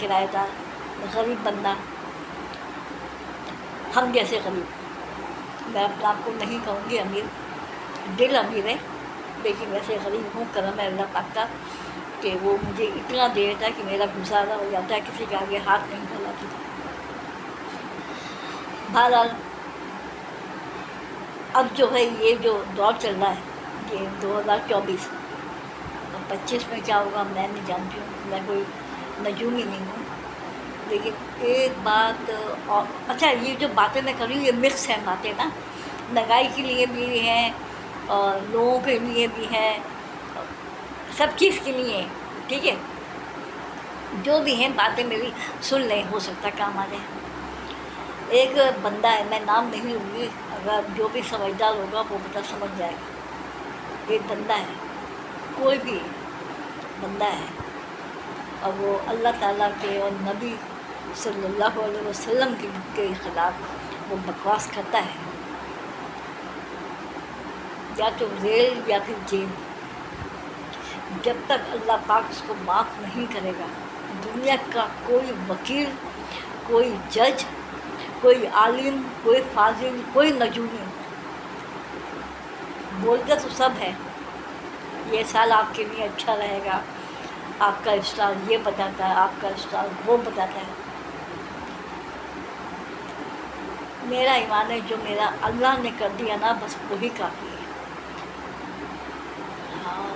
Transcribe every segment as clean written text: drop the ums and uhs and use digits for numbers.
کرایہ دار، غریب بندہ، ہم جیسے غریب۔ میں اپنے آپ کو نہیں کہوں گی امیر، دل امیر ہے، لیکن ویسے غریب ہوں۔ کرم ہے اللہ پاک کا کہ وہ مجھے اتنا دے دیتا ہے کہ میرا گزارا ہو جاتا ہے، کسی کے آگے ہاتھ نہیں پھیلاتی۔ بہرحال اب جو ہے یہ جو دور چل رہا ہے، یہ 2024 اور 25 میں کیا ہوگا میں نہیں جانتی ہوں، میں کوئی نجوم ہی نہیں ہوں۔ لیکن ایک بات اور اچھا، یہ جو باتیں میں کر رہی ہوں یہ مکس ہیں باتیں نا، نگائی کے لیے بھی ہیں اور لوگوں کے لیے بھی ہیں، سب چیز کے لیے ہیں، ٹھیک ہے؟ جو بھی ہیں باتیں میری سن لیں، ہو سکتا کام آ جائے۔ ایک بندہ ہے، میں نام نہیں لوں گی، اگر جو بھی سمجھدار ہوگا وہ بتا سمجھ جائے گا۔ ایک بندہ ہے، کوئی بھی بندہ ہے، اور وہ اللہ تعالیٰ کے اور نبی صلی اللہ علیہ وسلم کے خلاف وہ بکواس کرتا ہے، یا تو ریل یا پھر جیل۔ جب تک اللہ پاک اس کو معاف نہیں کرے گا، دنیا کا کوئی وکیل، کوئی جج، کوئی عالم، کوئی فاضل، کوئی نجومی، بولتے تو سب ہے یہ سال آپ کے لیے اچھا رہے گا، آپ کا اسٹار یہ بتاتا ہے، آپ کا اسٹار وہ بتاتا ہے۔ میرا ایمان ہے جو میرا اللہ نے کر دیا نا، بس وہی کافی ہے۔ اور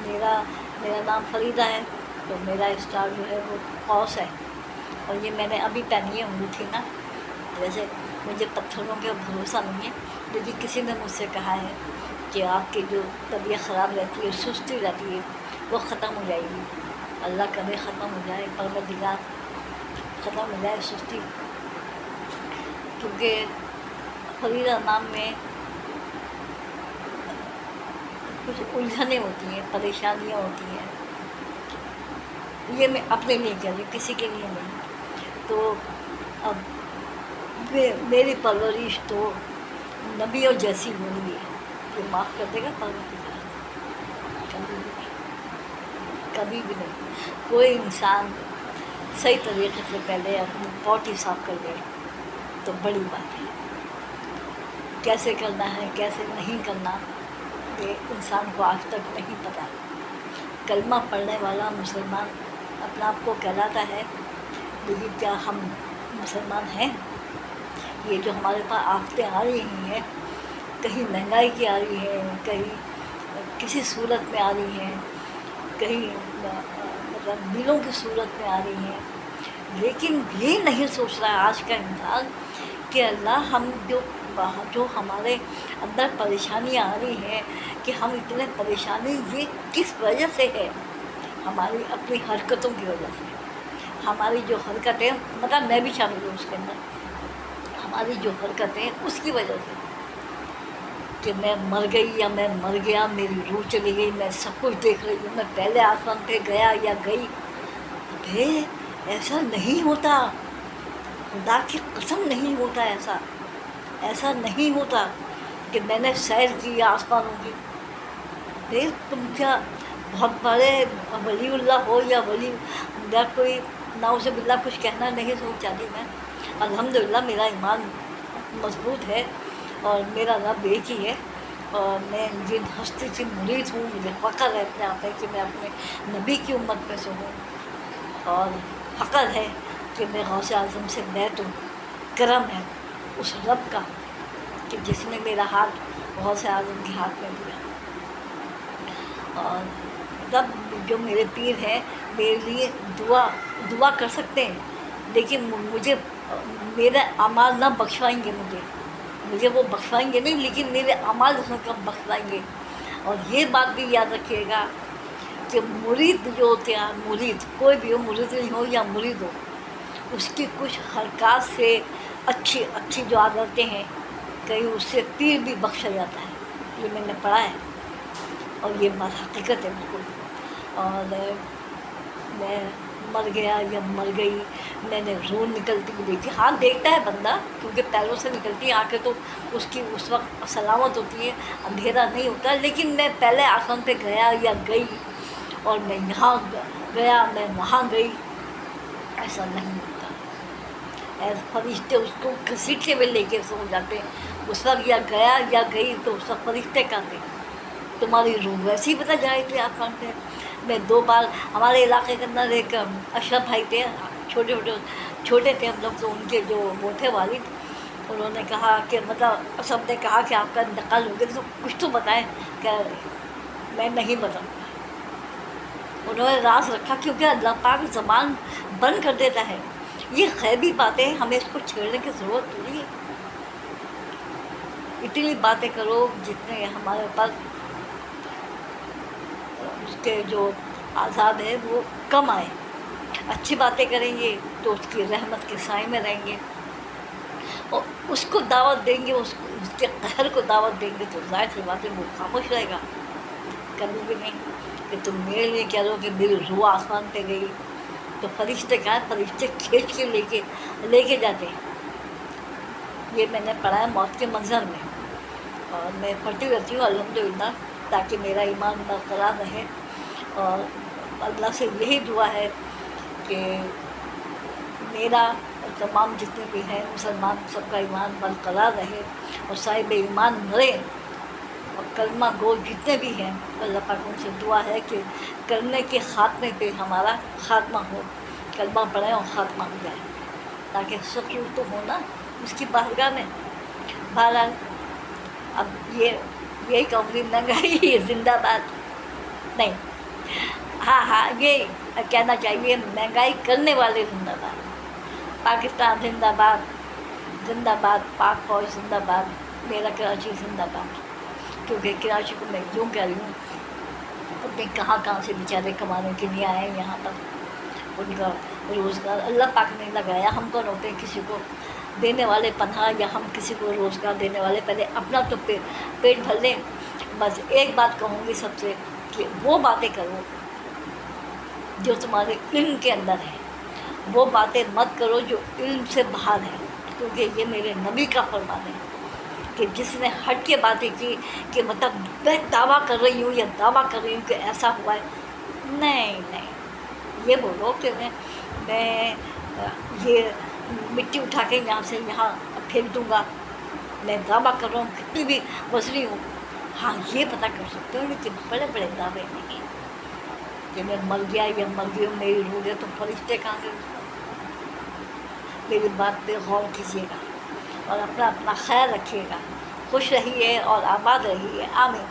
میرا نام فریدہ ہے، تو میرا اسٹار جو ہے وہ قوس ہے، اور یہ میں نے ابھی پہنی ہے انگوٹھی نا۔ ویسے مجھے پتھروں کے بھروسہ نہیں ہے، لیکن کسی نے مجھ سے کہا ہے کہ آپ کی جو طبیعت خراب رہتی ہے، سستی رہتی ہے، وہ ختم ہو جائے گی۔ اللہ کرے ختم ہو جائے، پروردگار ختم ہو جائے سستی، کیونکہ فریدہ نام میں کچھ الجھنیں ہوتی ہیں، پریشانیاں ہوتی ہیں۔ یہ میں اپنے لیے کہہ رہی ہوں، کسی کے لیے نہیں۔ تو اب میری پرورش تو نبیوں جیسی ہوئی ہے، یہ معاف کر دے گا پروردگار، کبھی بھی نہیں۔ کوئی انسان صحیح طریقے سے پہلے اپنی پوٹی صاف کر لے تو بڑی بات ہے۔ کیسے کرنا ہے، کیسے نہیں کرنا، یہ انسان کو آج تک نہیں پتہ۔ کلمہ پڑھنے والا مسلمان اپنا آپ کو کہلاتا ہے، لیکن کیا ہم مسلمان ہیں؟ یہ جو ہمارے پاس آفتیں آ رہی ہیں، کہیں مہنگائی کی آ رہی ہے، کہیں کسی صورت میں آ رہی ہیں، کہیں مطلب بلوں کی صورت میں آ رہی ہیں، لیکن یہ نہیں سوچ رہا ہے آج کا انسان کہ اللہ ہم جو ہمارے اندر پریشانیاں آ رہی ہیں، کہ ہم اتنے پریشانی یہ کس وجہ سے ہے؟ ہماری اپنی حرکتوں کی وجہ سے۔ ہماری جو حرکتیں، مطلب میں بھی شامل ہوں اس کے اندر، ہماری جو حرکتیں اس کی وجہ سے، کہ میں مر گئی یا میں مر گیا، میری روح چلی گئی، میں سب کچھ دیکھ رہی ہوں، میں پہلے آسمان پہ گیا یا گئی۔ ایسا نہیں ہوتا، خدا کی قسم نہیں ہوتا، ایسا نہیں ہوتا کہ میں نے سیر کی آسمانوں کی۔ تم کیا بہت بڑے ولی اللہ ہو یا ولی یا کوئی نعوذ باللہ کچھ کہنا نہیں سوچ چاہتی میں۔ الحمدللہ میرا ایمان مضبوط ہے اور میرا رب ایک ہی ہے، اور میں جن ہستی کی مرید ہوں، مجھے فخر ہے اپنے آپ ہے کہ میں اپنے نبی کی امت میں سے ہوں، اور فخر ہے کہ میں غوث اعظم سے بیعت ہوں۔ کرم ہے اس رب کا کہ جس نے میرا ہاتھ غوث اعظم کے ہاتھ میں دیا، اور رب جو میرے پیر ہیں میرے لیے دعا کر سکتے ہیں، لیکن مجھے میرے اعمال نہ بخشوائیں گے، مجھے وہ بخشوائیں گے نہیں، لیکن میرے اعمال اس وقت بخشوائیں گے۔ اور یہ بات بھی یاد رکھیے گا کہ مرید جو ہوتے ہیں، مرید کوئی بھی ہو، مرید نہیں ہو یا مرید ہو، اس کی کچھ حرکات سے اچھی جو عادتیں ہیں، کہیں اس سے پیر بھی بخشا جاتا ہے۔ یہ میں نے پڑھا ہے اور یہ بات حقیقت ہے بالکل۔ اور میں مر گیا یا مر گئی، میں نے روح نکلتی ہوئی دیکھی، ہاں دیکھتا ہے بندہ، کیونکہ پیروں سے نکلتی ہے، آنکھیں تو اس کی اس وقت سلامت ہوتی ہے، اندھیرا نہیں ہوتا، لیکن میں پہلے آسمان پہ گیا یا گئی، اور میں یہاں گیا، میں وہاں گئی، ایسا نہیں ہوتا۔ ایسے فرشتے اس کو گھسیٹے میں لے کے سو جاتے، اس وقت یا گیا یا گئی تو اس وقت فرشتے کہتے تمہاری روح ویسے ہی بتا جائے تھے آپ کہتے ہیں۔ میں 2 بار ہمارے علاقے کے اندر ایک اشرف بھائی تھے، چھوٹے تھے ہم لوگ، تو ان کے جو وہ تھے والد، انہوں نے کہا کہ مطلب سب نے کہا کہ آپ کا انتقال ہو گیا تو کچھ تو بتائیں، کہ میں نہیں بتاؤں۔ انہوں نے راز رکھا، کیونکہ اللہ پاک زبان بند کر دیتا ہے۔ یہ غیبی باتیں ہمیں اس کو چھیڑنے کی ضرورت تھوڑی ہے۔ اتنی باتیں کرو جتنے ہمارے اوپر اس کے جو عذاب ہے وہ کم آئے۔ اچھی باتیں کریں گے تو اس کی رحمت کے سائے میں رہیں گے، اور اس کو دعوت دیں گے، اس کے قہر کو دعوت دیں گے تو ظاہر سی بات ہے وہ خاموش رہے گا، کبھی بھی نہیں کہ تم میرے لیے کہہ لو کہ میری روح آسمان پہ گئی تو فرشتے کہاں، فرشتے کھینچ کے لے کے جاتے ہیں۔ یہ میں نے پڑھا ہے موت کے منظر میں، اور میں پڑھتی رہتی ہوں الحمدللہ، تاکہ میرا ایمان برقرار رہے، اور اللہ سے یہی دعا ہے کہ میرا اور تمام جتنے بھی ہیں مسلمان سب کا ایمان برقرار رہے، اور صاحب ایمان مرے، اور کلمہ گو جتنے بھی ہیں اللہ پاک ان سے دعا ہے کہ کرنے کے خاتمے پہ ہمارا خاتمہ ہو، کلمہ پڑھیں اور خاتمہ ہو جائے، تاکہ سکون تو ہونا اس کی بارگاہ میں۔ بہرحال اب یہی کہوں گی، مہنگائی زندہ باد نہیں، ہاں یہ کہنا چاہیے، مہنگائی کرنے والے زندہ باد، پاکستان زندہ باد، زندہ باد پاک فوج زندہ باد، میرا کراچی زندہ باد، کیونکہ کراچی کو میں یوں کہہ رہی ہوں، اپنے کہاں سے بیچارے کمانے کے لیے آئے ہیں یہاں پر، ان کا روزگار اللہ پاک نے لگایا، ہم کون ہوتے ہیں کسی کو دینے والے پناہ، یا ہم کسی کو روزگار دینے والے، پہلے اپنا تو پیٹ بھر لیں۔ بس ایک بات کہوں گی سب سے کہ وہ باتیں کرو جو تمہارے علم کے اندر ہے، وہ باتیں مت کرو جو علم سے باہر ہے، کیونکہ یہ میرے نبی کا فرمان ہے کہ جس نے ہٹ کے باتیں کی کہ مطلب میں دعویٰ کر رہی ہوں یا دعویٰ کر رہی ہوں کہ ایسا ہوا ہے، نہیں، یہ بولو کہ میں یہ مٹی اٹھا کے یہاں سے یہاں پھینک دوں گا، میں دعویٰ کر رہا ہوں کتنی بھی وزنی ہوں، ہاں یہ پتہ کر سکتے ہو، لیکن بڑے بڑے دعوے نہیں کہ میں مر گیا یا مر گئی ہوں، میری روح ہے، تو فرشتے کہاں گئے؟ میری بات پہ غور کیجیے گا اور اپنا خیال رکھیے گا، خوش رہیے اور آباد رہیے، آمین۔